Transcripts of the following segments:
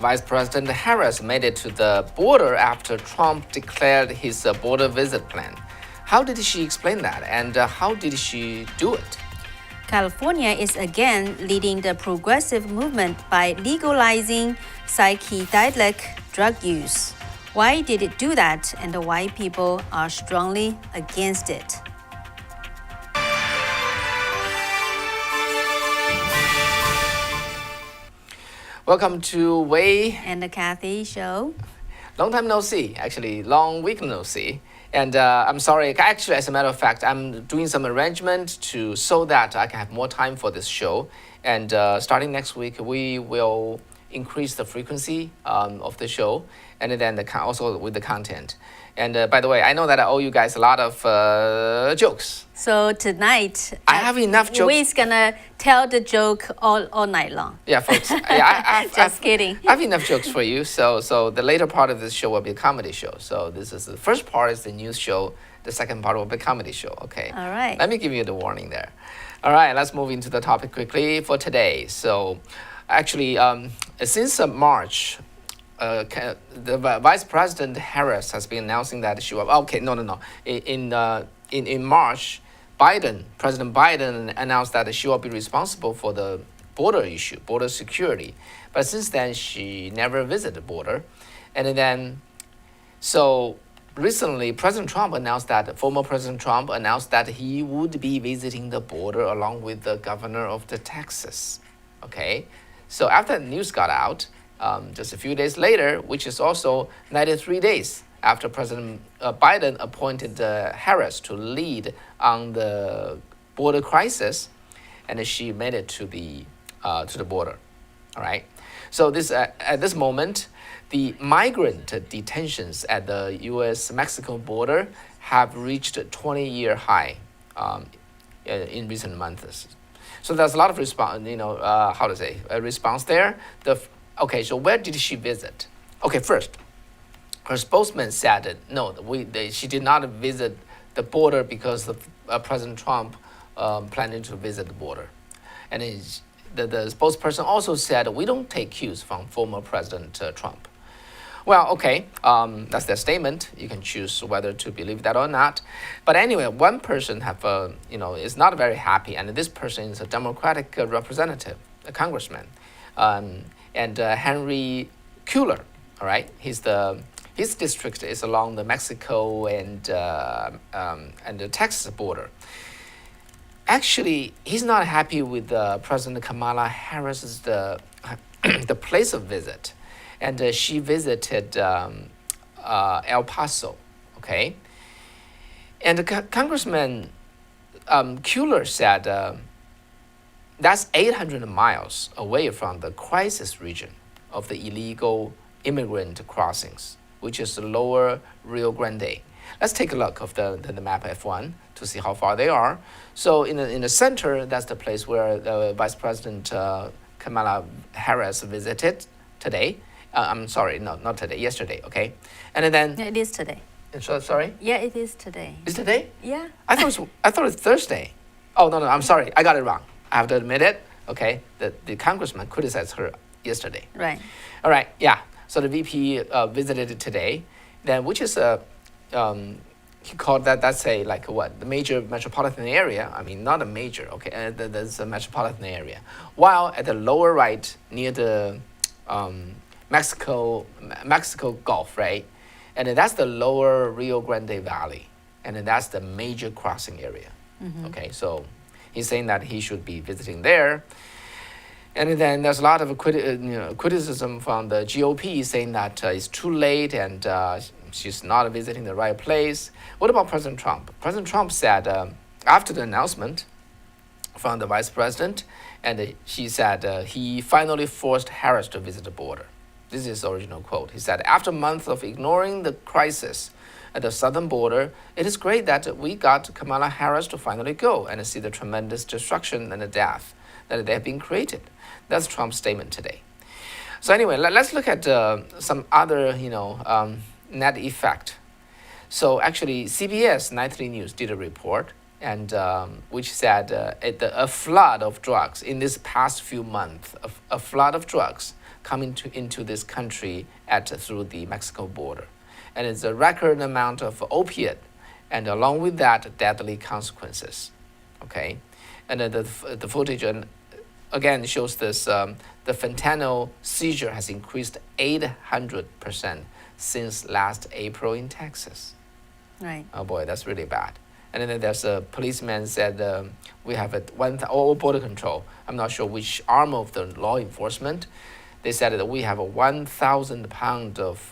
Vice President Harris made it to the border after Trump declared his border visit plan. How did she explain that, and how did she do it? California is again leading the progressive movement by legalizing psychedelic drug use. Why did it do that, and why people are strongly against it? Welcome to Wei and the Kathy Show. Long time no see, actually, long week no see. And I'm sorry, actually, as a matter of fact, I'm doing some arrangement so that I can have more time for this show. And starting next week, we will increase the frequency of the show, and then also with the content. And by the way, I know that I owe you guys a lot of jokes. So tonight, I have enough jokes. We're gonna tell the joke all night long. Yeah, folks. Yeah, Just kidding. I have enough jokes for you. So the later part of this show will be a comedy show. So this is the first part is the news show. The second part will be a comedy show. Okay. All right. Let me give you the warning there. All right. Let's move into the topic quickly for today. So, actually, since March. The Vice President Harris has been announcing that she will. Okay, no. In March, President Biden announced that she will be responsible for the border issue, border security. But since then, she never visited the border, and then, so recently, former President Trump announced that he would be visiting the border along with the governor of the Texas. Okay, so after the news got out. Just a few days later, which is also 93 days after President Biden appointed Harris to lead on the border crisis, and she made it to the border. All right. So at this moment, the migrant detentions at the U.S.-Mexico border have reached a 20-year high in recent months. So there's a lot of response. A response there. Okay, so where did she visit? Okay, first, her spokesman said no, she did not visit the border because of President Trump planning to visit the border. And the spokesperson also said we don't take cues from former President Trump. Well, okay, that's their statement. You can choose whether to believe that or not. But anyway, one person is not very happy, and this person is a Democratic representative, a congressman. And Henry Cuellar, all right, his district is along the Mexico and the Texas border. Actually, he's not happy with President Kamala Harris's the place of visit, and she visited El Paso, okay. And Congressman Cuellar said. That's 800 miles away from the crisis region of the illegal immigrant crossings, which is the lower Rio Grande. Let's take a look of the map F1 to see how far they are. So in the center, that's the place where Vice President Kamala Harris visited today. I'm sorry, no, not today, yesterday, okay? And then... Yeah, it is today. Sorry? Yeah, it is today. Is today? Yeah. I thought it was Thursday. Oh, no, I'm sorry, I got it wrong. I have to admit it, okay? The congressman criticized her yesterday. Right. All right, yeah. So the VP visited today, then which is he called that's the major metropolitan area. I mean, not a major, okay? There's a metropolitan area. While at the lower right, near the Mexico Gulf, right? And then that's the lower Rio Grande Valley, and then that's the major crossing area. Mm-hmm. Okay, so. He's saying that he should be visiting there. And then there's a lot of criticism from the GOP saying that it's too late and she's not visiting the right place. What about President Trump? President Trump said after the announcement from the vice president, and he said he finally forced Harris to visit the border. This is the original quote. He said, after months of ignoring the crisis at the southern border, it is great that we got Kamala Harris to finally go and see the tremendous destruction and the death that they have been created. That's Trump's statement today. So anyway, let's look at some other, net effect. So actually, CBS Nightly News did a report, and which said a flood of drugs in this past few months, a flood of drugs coming into this country through the Mexico border. And it's a record amount of opiate, and along with that, deadly consequences. Okay, and the footage again shows this the fentanyl seizure has increased 800% since last April in Texas. Right. Oh boy, that's really bad. And then there's a policeman said we have all border control. I'm not sure which arm of the law enforcement. They said that we have a 1,000 pound of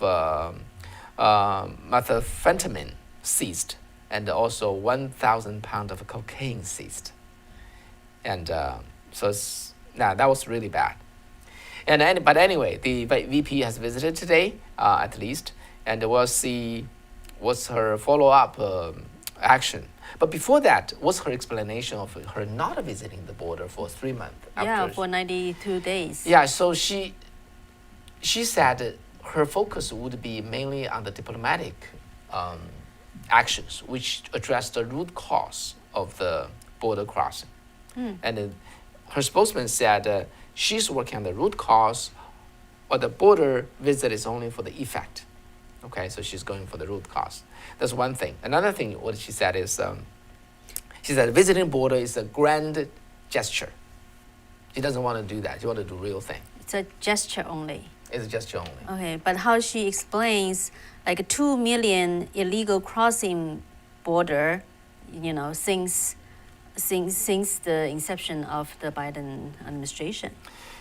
methamphetamine seized, and also 1,000 pound of cocaine seized. And so that was really bad. But anyway, the VP has visited today, at least, and we'll see what's her follow-up action. But before that, what's her explanation of her not visiting the border for 3 months? Yeah, for 92 days. Yeah, so she said her focus would be mainly on the diplomatic actions, which address the root cause of the border crossing. And her spokesman said she's working on the root cause, or the border visit is only for the effect. Okay, so she's going for the root cause. That's one thing. Another thing, what she said is, she said visiting border is a grand gesture. She doesn't want to do that. She wants to do real thing. It's a gesture only. It's a gesture only. Okay, but how she explains like 2 million illegal crossing border, since the inception of the Biden administration.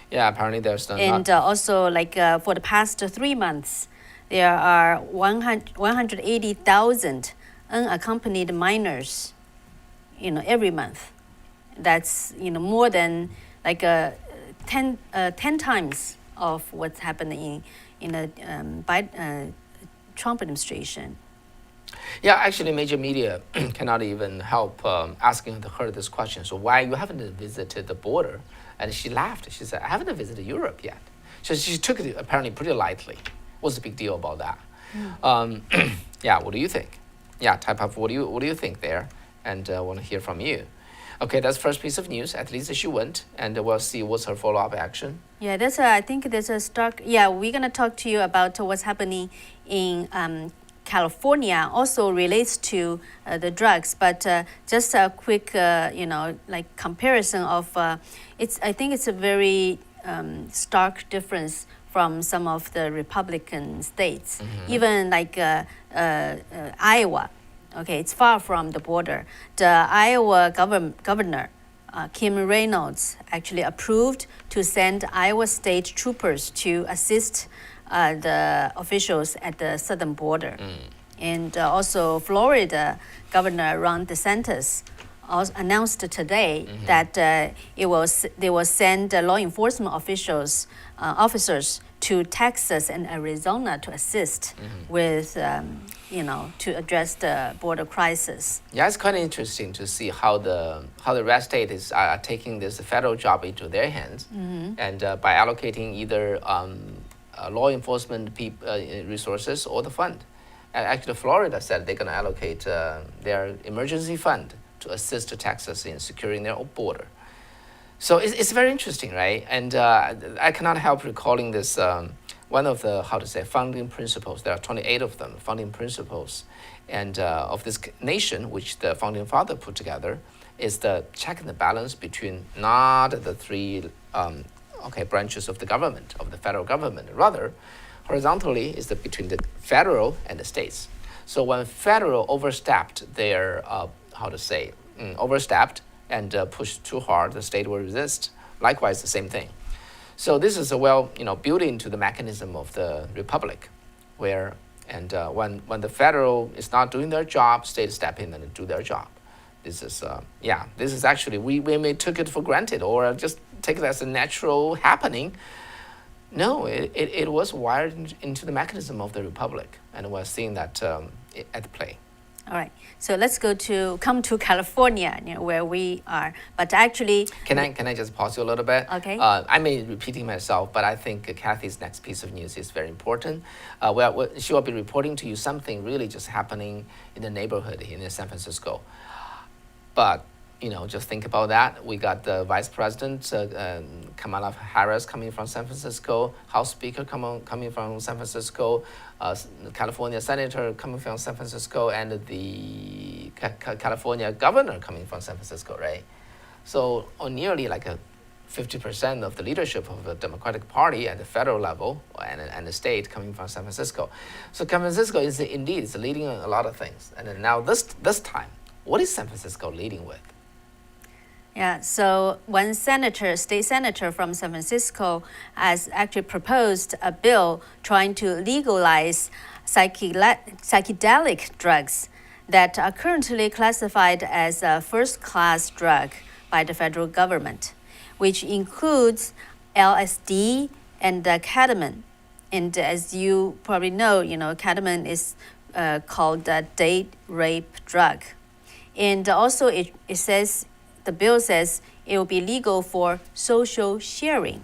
Yeah, apparently there's not. And also for the past 3 months, there are 180,000 unaccompanied minors, every month. That's, more than 10 times of what's happening in the Trump administration. Yeah, actually, major media cannot even help asking her this question. So why you haven't visited the border? And she laughed. She said, I haven't visited Europe yet. So she took it apparently pretty lightly. What's the big deal about that? Yeah, what do you think? Yeah, type up what do you think there? And I want to hear from you. Okay, that's first piece of news. At least she went, and we'll see what's her follow-up action. Yeah, I think there's a stark. Yeah, we're gonna talk to you about what's happening in California. Also relates to the drugs, but just a quick, comparison of. I think it's a very stark difference from some of the Republican states, even Iowa. Okay, it's far from the border. The Iowa governor, Kim Reynolds, actually approved to send Iowa state troopers to assist the officials at the southern border. And also Florida Governor Ron DeSantis also announced today that they will send law enforcement officers to Texas and Arizona to assist with, to address the border crisis. Yeah, it's kind of interesting to see how the red state is taking this federal job into their hands, and by allocating either law enforcement resources or the fund. And actually, Florida said they're going to allocate their emergency fund to assist Texas in securing their own border. So it's very interesting, right? And I cannot help recalling this, one of the, founding principles. There are 28 of them, founding principles. And of this nation, which the founding father put together, is the check and the balance between not the three branches of the government, of the federal government. Rather, horizontally is between the federal and the states. So when federal overstepped their, overstepped and pushed too hard, the state will resist. Likewise, the same thing. So this is built into the mechanism of the republic, where when the federal is not doing their job, states step in and do their job. This is actually we may took it for granted or just take it as a natural happening. No, it was wired into the mechanism of the republic, and we're seeing that at play. All right, so let's come to California, where we are. But actually, can I just pause you a little bit? Okay. I may be repeating myself, but I think Kathy's next piece of news is very important. She will be reporting to you something really just happening in the neighborhood in San Francisco. But just think about that. We got the Vice President Kamala Harris coming from San Francisco, House Speaker coming from San Francisco, California Senator coming from San Francisco, and the California Governor coming from San Francisco, right? So nearly like 50% of the leadership of the Democratic Party at the federal level and the state coming from San Francisco. So San Francisco is leading a lot of things. And then now this time, what is San Francisco leading with? Yeah, so one state senator from San Francisco has actually proposed a bill trying to legalize psychedelic drugs that are currently classified as a first-class drug by the federal government, which includes LSD and ketamine. And as you probably know, ketamine is called a date rape drug. And also the bill says it will be legal for social sharing.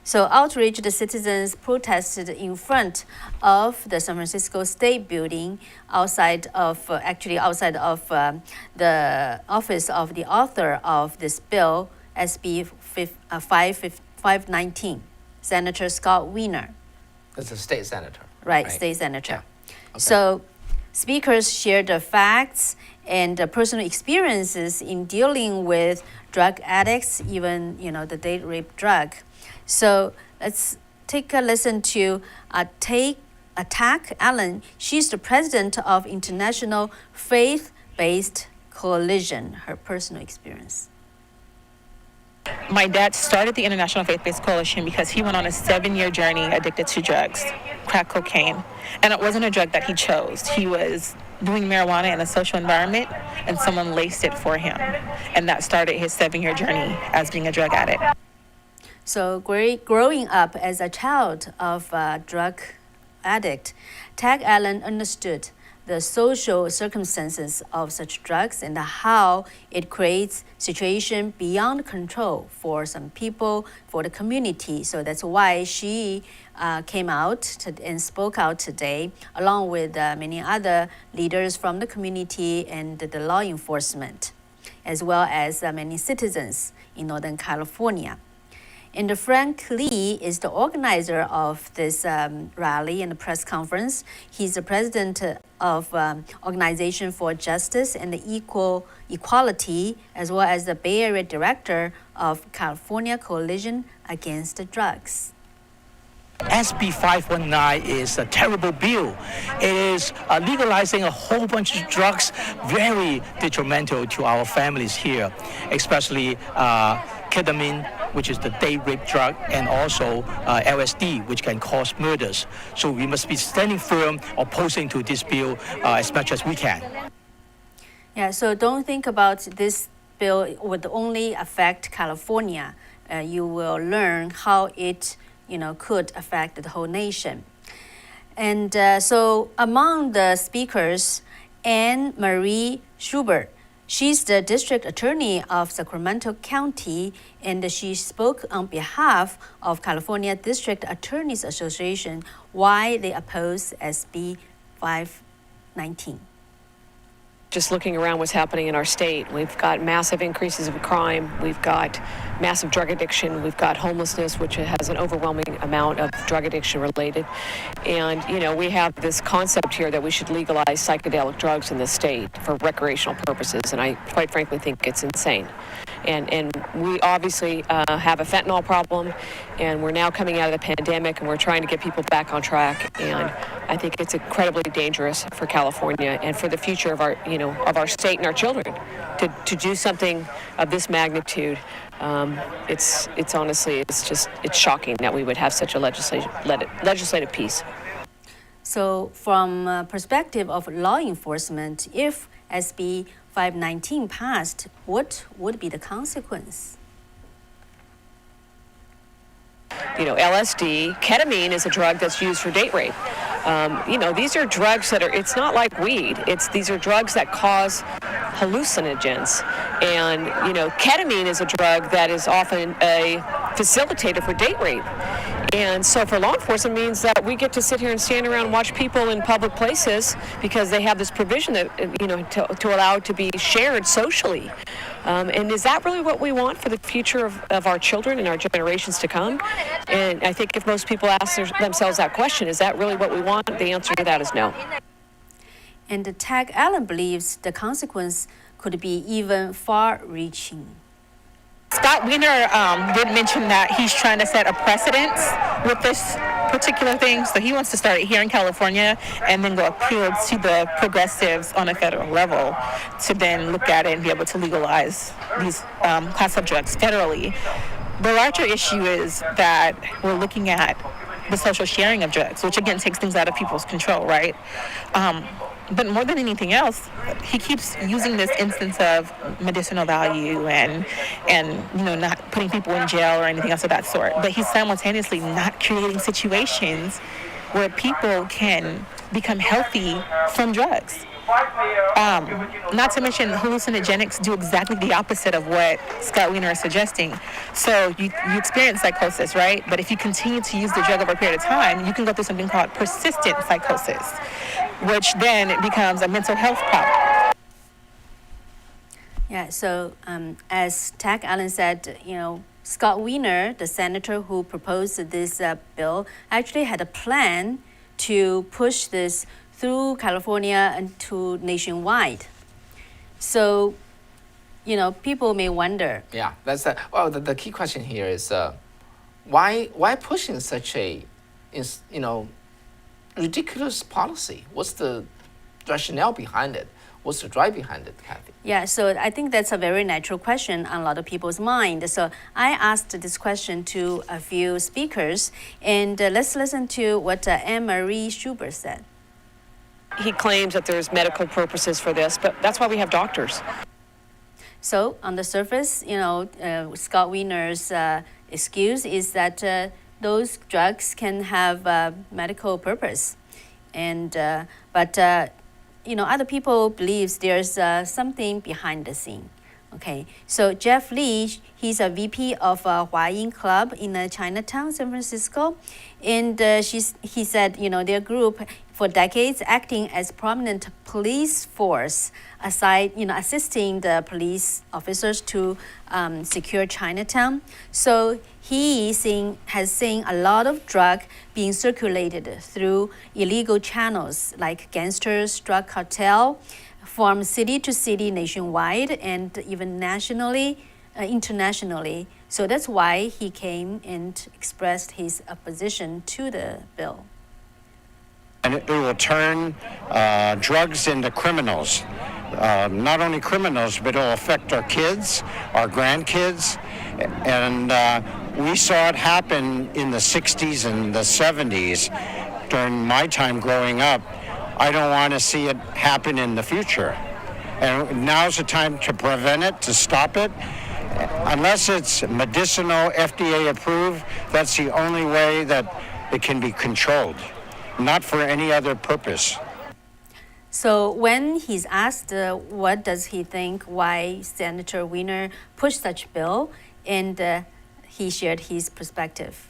So outraged citizens protested in front of the San Francisco State Building outside of the office of the author of this bill, SB 519, Senator Scott Wiener. That's a state senator. Right, state senator. Yeah. Okay. So speakers shared the facts and personal experiences in dealing with drug addicts, even the date rape drug. So let's take a listen to Tak Allen. She's the president of International Faith-Based Coalition. Her personal experience. My dad started the International Faith-Based Coalition because he went on a 7-year journey addicted to drugs, crack cocaine. And it wasn't a drug that he chose. He was doing marijuana in a social environment, and someone laced it for him. And that started his 7-year journey as being a drug addict. So growing up as a child of a drug addict, Tak Allen understood the social circumstances of such drugs and how it creates situation beyond control for some people, for the community. So that's why she came out and spoke out today, along with many other leaders from the community and the law enforcement, as well as many citizens in Northern California. And Frank Lee is the organizer of this rally and the press conference. He's the president of Organization for Justice and Equality, as well as the Bay Area director of California Coalition Against Drugs. SB 519 is a terrible bill. It is legalizing a whole bunch of drugs, very detrimental to our families here, especially ketamine, which is the date rape drug, and also LSD, which can cause murders. So we must be standing firm, opposing to this bill as much as we can. Yeah, so don't think about this bill would only affect California. You will learn how it could affect the whole nation. And so among the speakers, Anne Marie Schubert, she's the district attorney of Sacramento County, and she spoke on behalf of California District Attorneys Association why they oppose SB 519. Just looking around what's happening in our state, we've got massive increases of crime, we've got massive drug addiction, we've got homelessness, which has an overwhelming amount of drug addiction related. And, we have this concept here that we should legalize psychedelic drugs in this state for recreational purposes, and I quite frankly think it's insane. And we obviously have a fentanyl problem, and we're now coming out of the pandemic, and we're trying to get people back on track. And I think it's incredibly dangerous for California and for the future of our, of our state and our children to do something of this magnitude. It's honestly, it's shocking that we would have such a legislative piece. So from perspective of law enforcement, if SB 519 passed, what would be the consequence? LSD, ketamine is a drug that's used for date rape. These are drugs that it's not like weed. These are drugs that cause hallucinogens. And, ketamine is a drug that is often a facilitator for date rape. And so for law enforcement means that we get to sit here and stand around and watch people in public places because they have this provision that, to allow it to be shared socially. And is that really what we want for the future of our children and our generations to come? And I think if most people ask themselves that question, is that really what we want? The answer to that is no. And Tag Allen believes the consequence could be even far-reaching. Scott Wiener did mention that he's trying to set a precedence with this particular thing. So he wants to start it here in California and then go appeal to the progressives on a federal level to then look at it and be able to legalize these class of drugs federally. The larger issue is that we're looking at the social sharing of drugs, which again takes things out of people's control, right? But more than anything else, he keeps using this instance of medicinal value and not putting people in jail or anything else of that sort. But he's simultaneously not creating situations where people can become healthy from drugs. Not to mention hallucinogenics do exactly the opposite of what Scott Wiener is suggesting. So you experience psychosis, right? But if you continue to use the drug over a period of time, you can go through something called persistent psychosis, which then becomes a mental health problem. Yeah, so as Tag Allen said, Scott Wiener, the senator who proposed this bill, actually had a plan to push this through California and to nationwide. So, people may wonder. Yeah, that's the key question here is why pushing such a ridiculous policy? What's the rationale behind it? What's the drive behind it, Kathy? Yeah, so I think that's a very natural question on a lot of people's mind. So I asked this question to a few speakers, and let's listen to what Anne-Marie Schubert said. He claims that there's medical purposes for this, but that's why we have doctors. So on the surface, Scott Wiener's excuse is that those drugs can have medical purpose, and but other people believes there's something behind the scene. Okay, so Jeff Lee, he's a VP of Huayin Club in Chinatown, San Francisco, and he said, their group for decades acting as prominent police force, aside, assisting the police officers to secure Chinatown. So he has seen a lot of drug being circulated through illegal channels like gangsters, drug cartel, from city to city nationwide and even nationally, internationally. So that's why he came and expressed his opposition to the bill. And it will turn drugs into criminals. Not only criminals, but it will affect our kids, our grandkids. And we saw it happen in the 60s and the 70s during my time growing up. I don't want to see it happen in the future. And now's the time to prevent it, to stop it. Unless it's medicinal, FDA approved, that's the only way that it can be controlled, not for any other purpose. So when he's asked what does he think, why Senator Wiener pushed such bill, and he shared his perspective.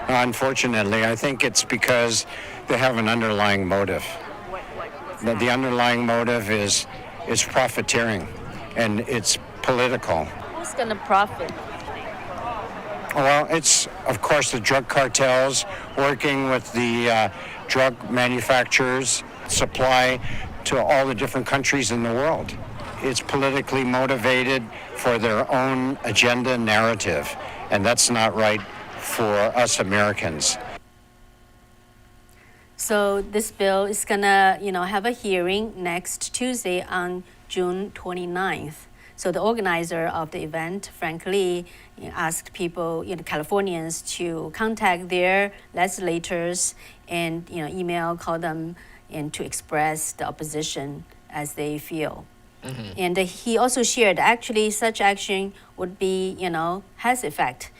Unfortunately, I think it's because they have an underlying motive. The underlying motive is profiteering, and it's political. Who's going to profit? Well, it's, of course, the drug cartels working with the drug manufacturers, supply to all the different countries in the world. It's politically motivated for their own agenda narrative, and that's not right for us Americans. So this bill is gonna, have a hearing next Tuesday on June 29th. So the organizer of the event, Frank Lee, asked people, Californians, to contact their legislators and, email, call them, and to express the opposition as they feel. Mm-hmm. And he also shared actually such action would be, has effect.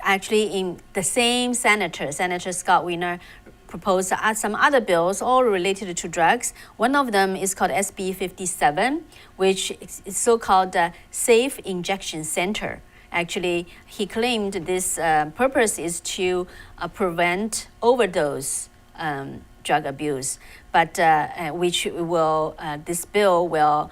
Actually, in the same Senator Scott Wiener proposed some other bills all related to drugs. One of them is called SB 57, which is so-called Safe Injection Center. Actually, he claimed this purpose is to prevent overdose drug abuse, but which will this bill will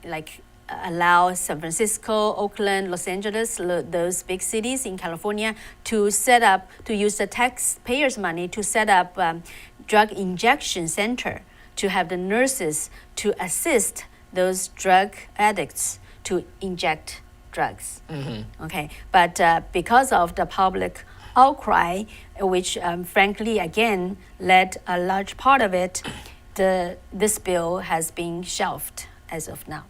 like allow San Francisco, Oakland, Los Angeles, those big cities in California to use the taxpayers' money to set up drug injection center to have the nurses to assist those drug addicts to inject drugs. Okay, but because of the public outcry, which frankly again led a large part of it, this bill has been shelved as of now.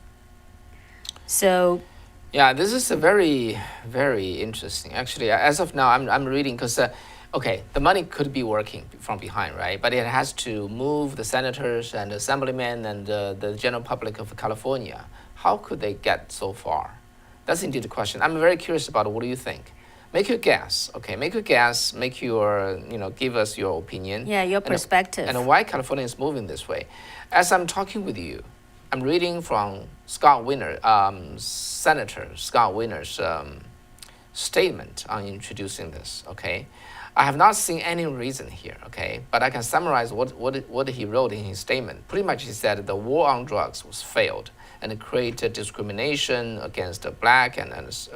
So, yeah, this is a very, very interesting. Actually, as of now, I'm reading because, okay, the money could be working from behind, right? But it has to move the senators and assemblymen and the general public of California. How could they get so far? That's indeed the question. I'm very curious about it. What do you think? Make your guess, okay? Make your guess. Make your, give us your opinion. Yeah, your perspective. And why California is moving this way. As I'm talking with you, I'm reading from Senator Scott Wiener's statement on introducing this, okay? I have not seen any reason here, okay? But I can summarize what he wrote in his statement. Pretty much he said the war on drugs was failed and it created discrimination against the black and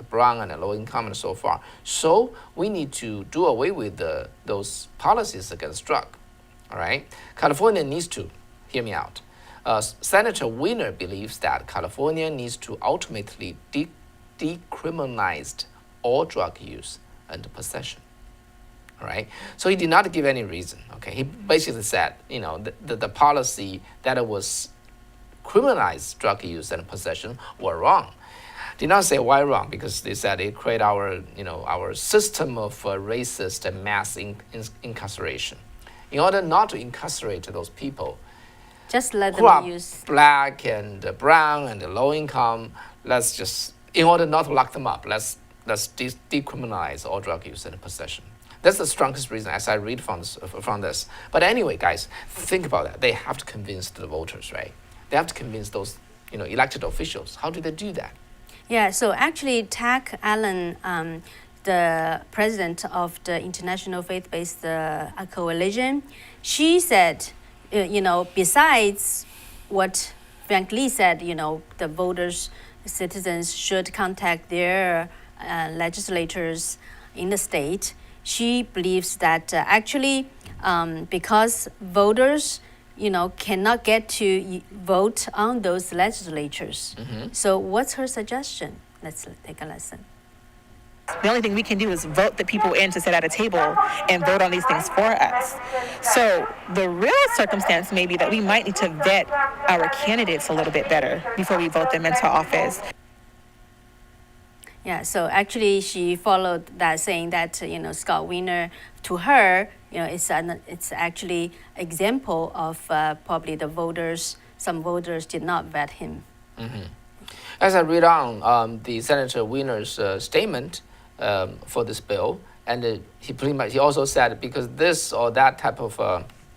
brown and low income and so far. So we need to do away with those policies against drug, all right? California needs to, hear me out. Senator Wiener believes that California needs to ultimately decriminalize all drug use and possession. All right. So he did not give any reason. Okay. He basically said, the policy that it was criminalized drug use and possession were wrong. Did not say why wrong, because they said it create our system of racist and mass incarceration. In order not to incarcerate those people, just let who are them use black and brown and low income, let's just, in order not to lock them up, let's decriminalize all drug use and possession. That's the strongest reason as I read from this. But anyway, guys, think about that. They have to convince the voters, right? They have to convince those, elected officials. How do they do that? Yeah, so actually, Tak Allen, the president of the International Faith-Based Coalition, she said, besides what Frank Lee said, the voters, citizens should contact their legislators in the state. She believes that actually, because voters, cannot get to vote on those legislatures. So what's her suggestion? Let's take a lesson. The only thing we can do is vote the people in to sit at a table and vote on these things for us. So the real circumstance may be that we might need to vet our candidates a little bit better before we vote them into office. Yeah, so actually she followed that, saying that, Scott Wiener, to her, it's actually example of probably some voters did not vet him. As I read on the Senator Wiener's statement for this bill, and he also said because this or that type of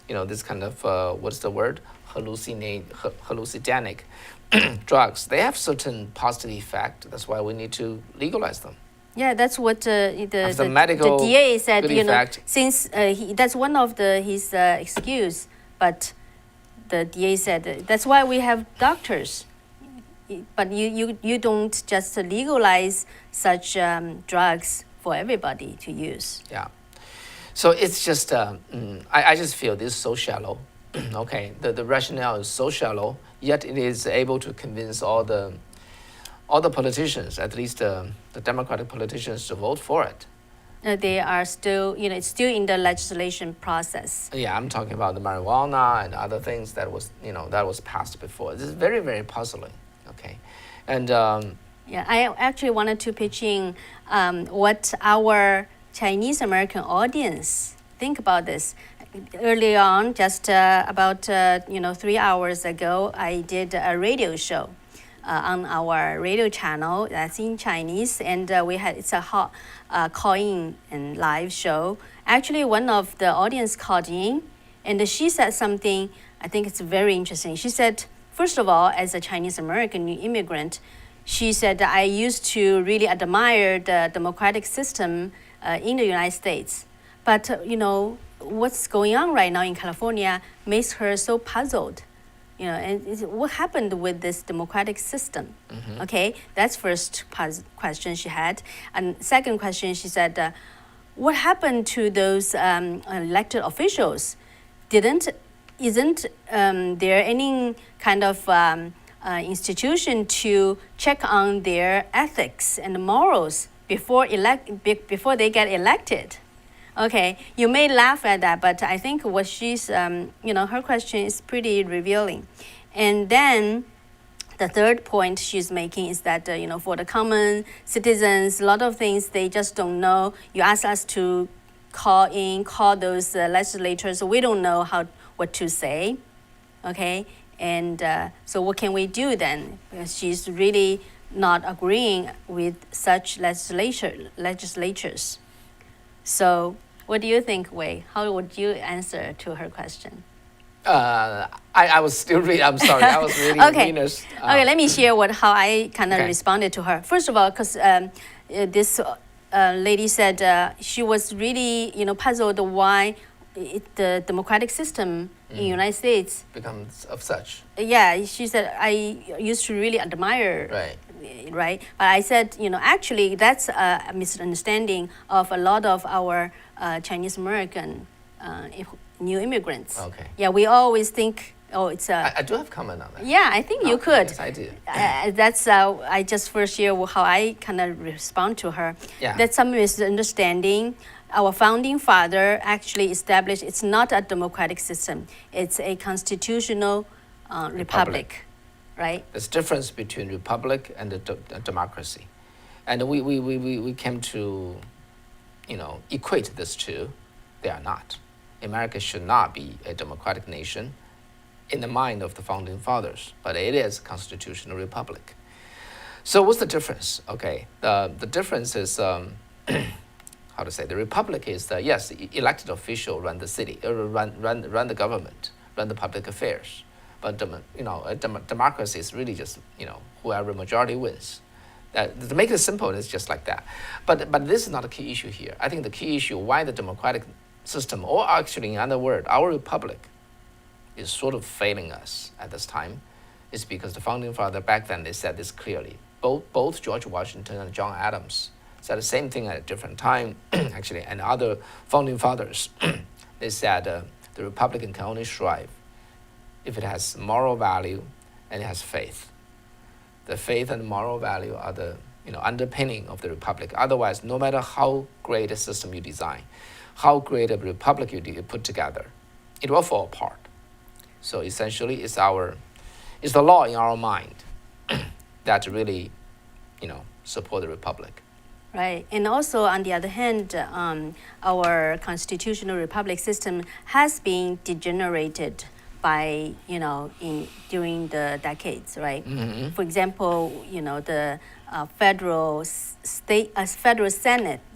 this kind of what's the word, hallucinogenic drugs, they have certain positive effect. That's why we need to legalize them. Yeah, that's what the medical DA said. good effect. Since that's one of his excuse, but the DA said that's why we have doctors. But you don't just legalize such drugs for everybody to use. Yeah, so it's just I just feel this is so shallow. Okay, the rationale is so shallow, yet it is able to convince all the politicians, at least the Democratic politicians, to vote for it. They are still, it's still in the legislation process. Yeah, I'm talking about the marijuana and other things that was passed before. This is very, very puzzling. Okay, and yeah, I actually wanted to pitch in what our Chinese American audience think about this. Early on, just about 3 hours ago, I did a radio show on our radio channel that's in Chinese, and it's a hot call-in and live show. Actually, one of the audience called in, and she said something I think it's very interesting. She said, first of all, as a Chinese American new immigrant, she said, I used to really admire the democratic system in the United States. But, what's going on right now in California makes her so puzzled. And what happened with this democratic system? Okay, that's first question she had. And second question, she said, what happened to those elected officials? Isn't there any kind of institution to check on their ethics and morals before they get elected? Okay, you may laugh at that, but I think what she's, her question is pretty revealing. And then the third point she's making is that, for the common citizens, a lot of things they just don't know. You ask us to call those legislators, we don't know what to say, okay? And so what can we do then? Because she's really not agreeing with such legislatures. So what do you think, Wei? How would you answer to her question? I was still reading. I'm sorry. I was reading Okay. Venus. Okay, let me share how I kind of Okay. responded to her. First of all, because this lady said she was really, puzzled why the democratic system in the United States. Becomes of such. Yeah, she said, I used to really admire. Right. But I said, actually, that's a misunderstanding of a lot of our Chinese American new immigrants. Okay. Yeah, we always think, it's a. I do have comment on that. Yeah, I think you could. Yes, I do. That's I just first share how I kind of respond to her. Yeah. That's some misunderstanding. Our founding father actually established it's not a democratic system; it's a constitutional republic, right? There's difference between republic and the democracy, and we came to, equate these two. They are not. America should not be a democratic nation in the mind of the founding fathers, but it is a constitutional republic. So what's the difference? Okay, the difference is how to say, the republic is yes, elected official run the city, run the government, run the public affairs, but democracy is really just whoever majority wins. To make it simple, it's just like that. But this is not a key issue here. I think the key issue why the democratic system, or actually in other words, our republic, is sort of failing us at this time, is because the founding father back then they said this clearly. Both George Washington and John Adams said the same thing at a different time, actually, and other founding fathers. They said the republic can only thrive if it has moral value and it has faith. The faith and moral value are the underpinning of the republic. Otherwise, no matter how great a system you design, how great a republic you put together, it will fall apart. So essentially, it's the law in our mind that really, support the republic. Right, and also on the other hand, our constitutional republic system has been degenerated by during the decades, right? Mm-hmm. For example, the federal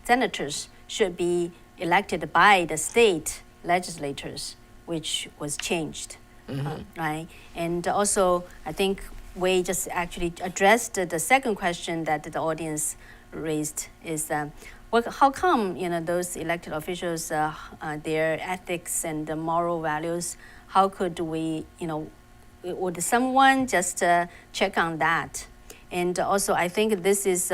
senators should be elected by the state legislators, which was changed, right? And also, I think Wei just actually addressed the second question that the audience raised is how come those elected officials their ethics and the moral values, how could we would someone just check on that? And also I think this is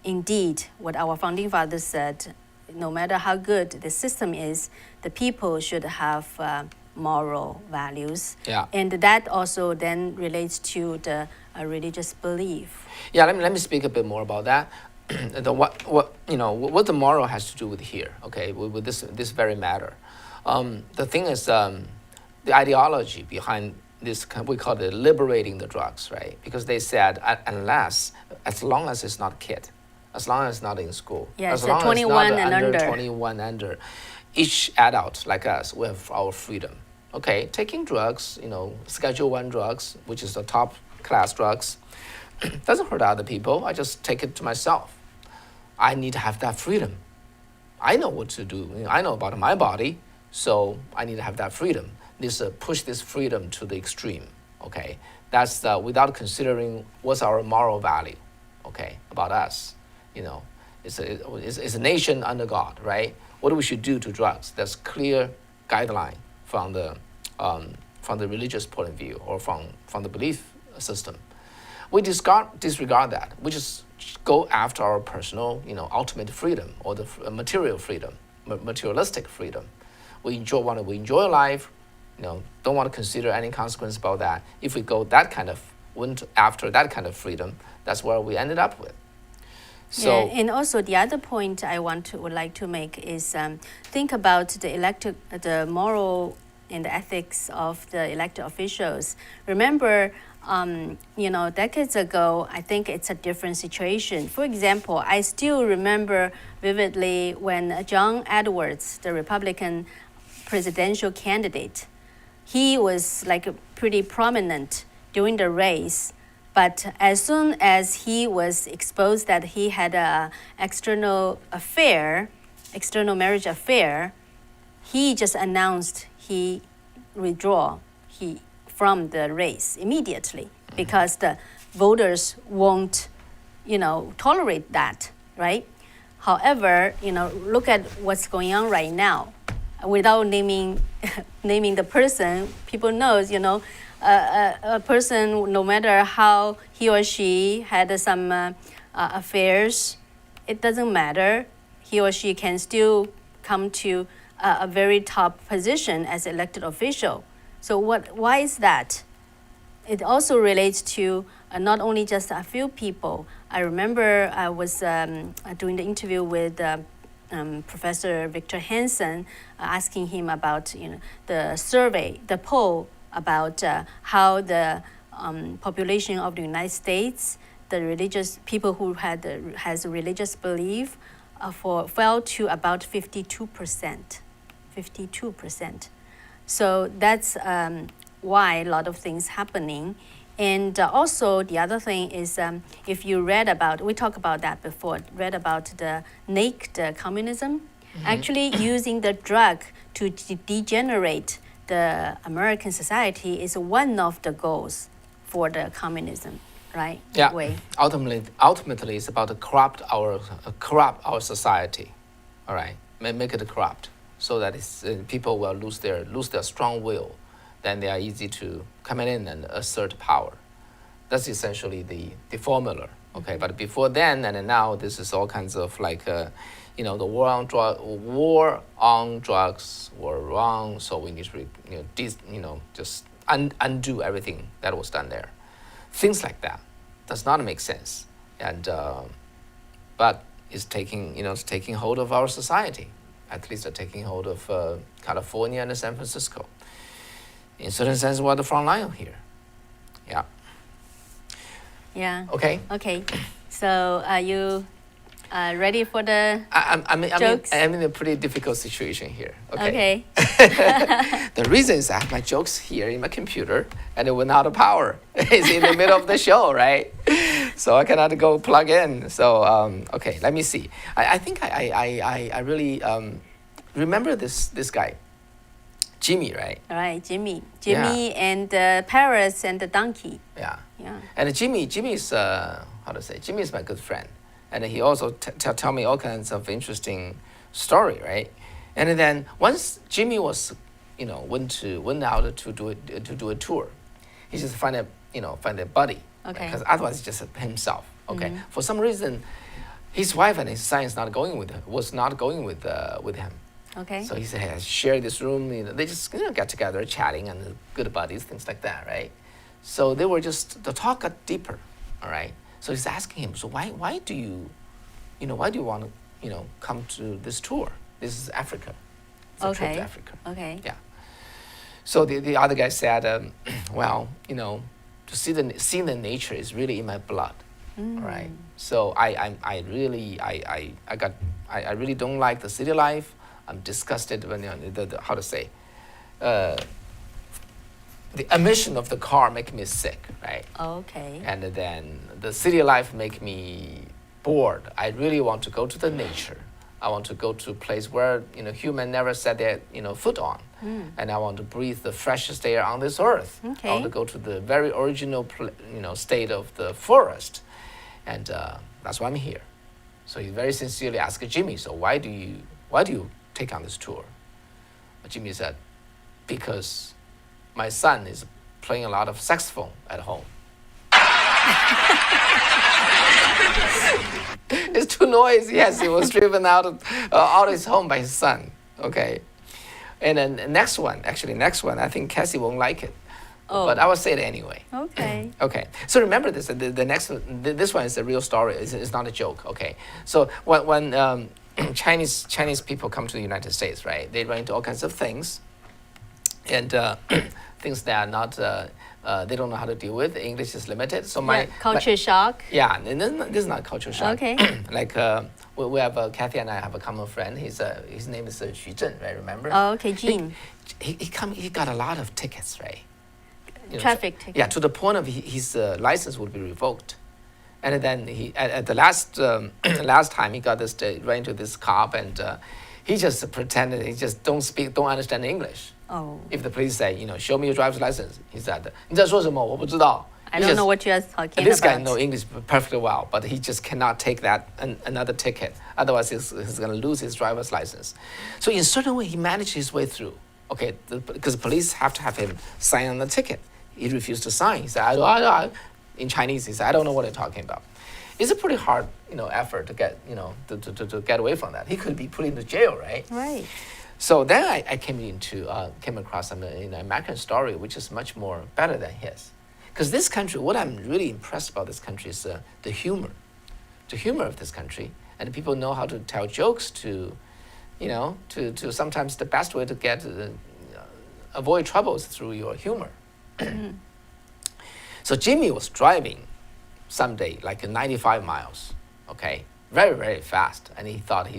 indeed what our founding fathers said. No matter how good the system is, the people should have moral values. Yeah. And that also then relates to the religious belief. Yeah, let me speak a bit more about that. What the moral has to do with here, okay, with this very matter. The thing is, the ideology behind this, we call it liberating the drugs, right? Because they said, as long as it's not a kid, as long as it's not in school, Yeah, as so long as 21 it's not and under. 21 under, each adult like us, we have our freedom. Okay, taking drugs, Schedule 1 drugs, which is the top class drugs, doesn't hurt other people. I just take it to myself. I need to have that freedom. I know what to do. I know about my body, so I need to have that freedom. Push this freedom to the extreme. Okay, That's without considering what's our moral value, okay, about us. You know, it's a nation under God, right? What we should do to drugs? There's clear guideline from the religious point of view or from the belief system. We disregard that. We just go after our personal, ultimate freedom or the material freedom, materialistic freedom. We enjoy life, don't want to consider any consequence about that. If we go went after that kind of freedom, that's where we ended up with. So, and also the other point I would like to make is think about the moral and the ethics of the elected officials. Remember, decades ago, I think it's a different situation. For example, I still remember vividly when John Edwards, the Republican presidential candidate, he was like pretty prominent during the race. But as soon as he was exposed that he had an external marriage affair, he just announced he withdraw from the race immediately because the voters won't, tolerate that, right? However, look at what's going on right now. Without naming the person, people knows, a person, no matter how he or she had some affairs, it doesn't matter. He or she can still come to a very top position as elected official. So why is that? It also relates to not only just a few people. I remember I was doing the interview with Professor Victor Hansen, asking him about the survey, the poll about how the population of the United States, the religious people who has a religious belief, fell to about 52%. 52%. So that's why a lot of things happening. And also the other thing is if you read about, we talked about that before, read about the naked communism, actually using the drug to degenerate the American society is one of the goals for the communism, right? Yeah. Way. Ultimately, it's about to corrupt our society, all right? Make it corrupt so that people will lose their strong will. Then they are easy to come in and assert power. That's essentially the formula, okay? But before then and now, this is all kinds of like, the war on drugs were wrong, so we need to, just undo everything that was done there. Things like that does not make sense, and but it's taking hold of our society. At least they're taking hold of California and San Francisco. In certain sense, we're the front line here. Yeah. Yeah. Okay. Okay. So are you ready for the jokes? I'm in a pretty difficult situation here. Okay. The reason is I have my jokes here in my computer and it went out of power. It's in the middle of the show, right? So I cannot go plug in. So, okay, let me see. I think I really remember this guy. Jimmy, right? All right, Jimmy, and Paris and the donkey. Yeah. Yeah. And Jimmy's Jimmy's my good friend, and he also tell me all kinds of interesting story, right? And then once Jimmy was, went out to do a tour, he just find a buddy. Okay. Because otherwise it's just himself. Okay. For some reason, his wife and his son was not going with him. Okay. So he said, hey, share this room. They just get together, chatting, and good buddies, things like that, right? So they were the talk got deeper, all right? So he's asking him, so why do you want to, come to this tour? This is Africa. It's a trip to Africa. Okay. Yeah. So the other guy said, well, to see the nature is really in my blood, all right? So I really don't like the city life. I'm disgusted when the emission of the car make me sick, right? Okay. And then the city life make me bored. I really want to go to the nature. I want to go to a place where human never set their foot on, and I want to breathe the freshest air on this earth. Okay. I want to go to the very original state of the forest, and that's why I'm here. So he very sincerely asked Jimmy, so why do you take on this tour? Jimmy said, because my son is playing a lot of saxophone at home. It's too noisy. Yes, he was driven out of his home by his son. Okay, and then the next one, I think Cassie won't like it, but I will say it anyway. Okay. Okay, so remember this. The next one, this one is a real story. It's not a joke. Okay, so when Chinese people come to the United States, right? They run into all kinds of things, and things that are not. They don't know how to deal with. English is limited. So culture shock. Yeah, and this is not culture shock. Okay. Like we have Kathy and I have a common friend. His name is Xu Zhen, right? Remember? Oh, okay, Gene. He got a lot of tickets, right? Traffic tickets. Yeah, to the point of his license would be revoked. And then he at the last time he got this ran into this cop, and he just pretended he just don't understand English. Oh. If the police say, show me your driver's license, he said, 你在说什么？我不知道. I don't know what you are talking this about. Guy knows English perfectly well, but he just cannot take that another ticket. Otherwise, he's going to lose his driver's license. So in a certain way, he managed his way through. Okay, because the police have to have him sign on the ticket. He refused to sign. He said, I in Chinese, he said, I don't know what you're talking about. It's a pretty hard, effort to get, to get away from that. He could be put into jail, right? Right. So then I came across an American story which is much more better than his, because this country, what I'm really impressed about this country is the humor of this country, and people know how to tell jokes to sometimes the best way to get avoid troubles through your humor. So Jimmy was driving someday like 95 miles, okay. Very, very fast, and he thought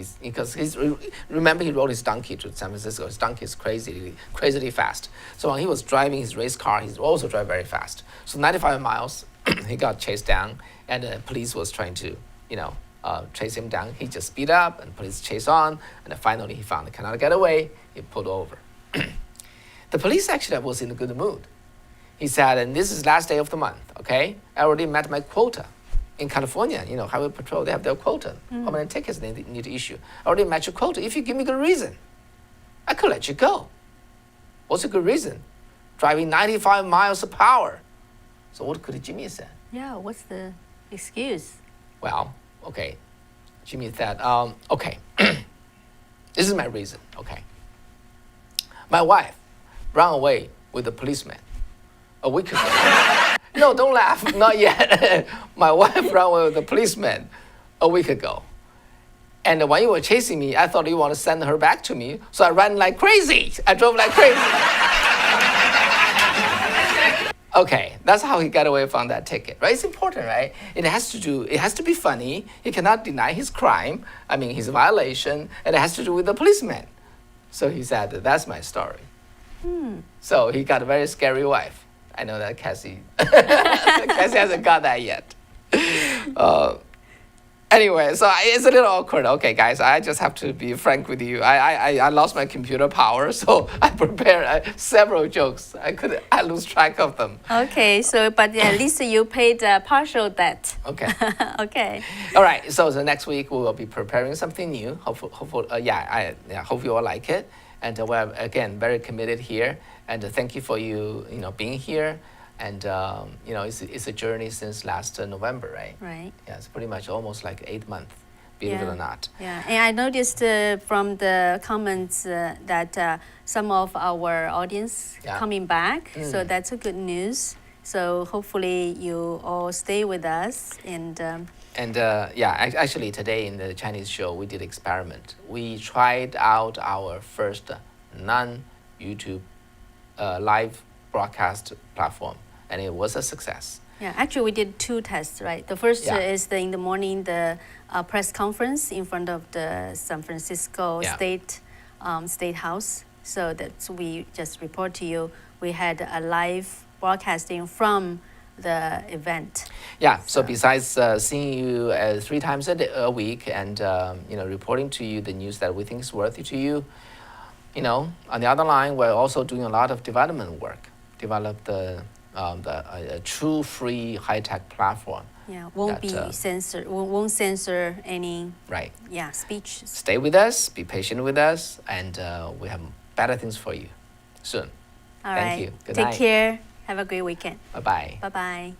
remember he rode his donkey to San Francisco. His donkey is crazily fast. So when he was driving his race car, he also drove very fast. So 95 miles, he got chased down, and the police was trying to, chase him down. He just speed up, and police chase on, and then finally he found he cannot get away. He pulled over. The police actually was in a good mood. He said, and this is last day of the month, okay? I already met my quota. In California, Highway Patrol, they have their quota. How many tickets they need to issue? I already met your quota. If you give me a good reason, I could let you go. What's a good reason? Driving 95 miles per hour. So what could Jimmy say? Yeah, what's the excuse? Well, okay. Jimmy said, okay, this is my reason, okay. My wife ran away with a policeman a week ago. No, don't laugh. Not yet. My wife ran away with a policeman a week ago. And when you were chasing me, I thought you want to send her back to me. So I ran like crazy. I drove like crazy. Okay, that's how he got away from that ticket, right? It's important, right? It has to be funny. He cannot deny his crime, his violation, and it has to do with the policeman. So he said, that's my story. So he got a very scary wife. I know that Cassie hasn't got that yet. Anyway, so it's a little awkward. Okay, guys, I just have to be frank with you. I lost my computer power, so I prepared several jokes. I lose track of them. Okay, so but at least you paid partial debt. Okay. Okay. All right. So the next week we will be preparing something new. Hopefully, hope you all like it. And we're again very committed here. And thank you for you being here. And it's a journey since last November, right? Right. Yeah, it's pretty much almost like 8 months, believe it or not. Yeah, and I noticed from the comments that some of our audience coming back, so that's a good news. So hopefully you all stay with us and. Actually today in the Chinese show we did experiment. We tried out our first non-YouTube live broadcast platform, and it was a success. Yeah, actually we did 2 tests, right? The first is in the morning, the press conference in front of the San Francisco State House. So that we just report to you. We had a live broadcasting from the event. Yeah. So besides seeing you 3 times a week and reporting to you the news that we think is worthy to you, on the other line, we're also doing a lot of development work. Develop a true free high-tech platform. Yeah, won't be censored. Won't censor any. Right. Yeah, speech. Stay with us. Be patient with us, and we have better things for you soon. All Thank right. you. Good Take night. care. Have a great weekend. Bye bye. Bye bye.